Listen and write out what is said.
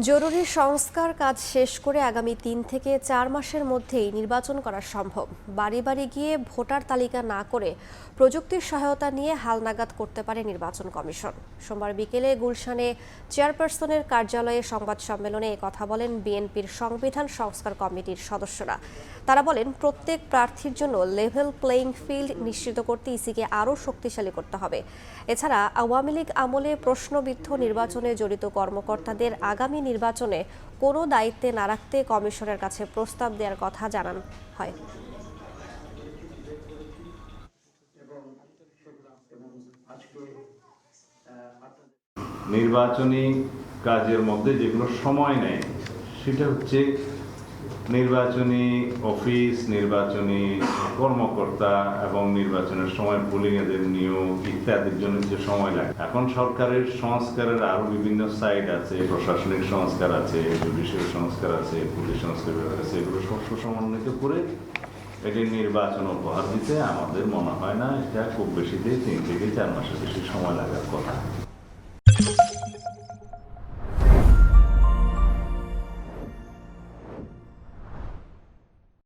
জরুরি সংস্কার কাজ শেষ করে আগামী ৩ থেকে ৪ মাসের মধ্যেই নির্বাচন করা সম্ভব। বাড়ি বাড়ি গিয়ে ভোটার তালিকা না করে প্রযুক্তির সহায়তা নিয়ে হালনাগাদ করতে পারে নির্বাচন কমিশন। সোমবার বিকেলে গুলশানে চেয়ারপারসনের কার্যালয়ে সংবাদ সম্মেলনে কথা বলেন বিএনপির সংবিধান সংস্কার কমিটির সদস্যরা। তারা বলেন, প্রত্যেক প্রার্থীর জন্য লেভেল প্লেইং ফিল্ড নিশ্চিত করতে ইসিকে আরও শক্তিশালী করতে হবে। এছাড়া আওয়ামী লীগ আমলে প্রশ্নবিদ্ধ নির্বাচনে জড়িত কর্মকর্তাদের আগামী নির্বাচনে কোনো দায়িত্বে না রাখতে কমিশনের কাছে প্রস্তাব দেওয়ার কথা জানান হয়। নির্বাচনী কাজের মধ্যে যেগুলো সময় নেয় সেটা হচ্ছে নির্বাচনী অফিস, নির্বাচনী কর্মকর্তা এবং নির্বাচনের সময় পোলিং এজেন্ট নিয়োগ ইত্যাদির জন্য যে সময় লাগে। এখন সরকারের সংস্কারের আরো বিভিন্ন সাইড আছে, প্রশাসনিক সংস্কার আছে, জুডিশিয়াল সংস্কার আছে, পুলিশ সংস্কার আছে, এগুলো সব সমন্বিত করে এটি নির্বাচন উপহার দিতে আমাদের মনে হয় না এটা খুব বেশিতে ৩ থেকে ৪ মাসের বেশি সময় লাগার কথা।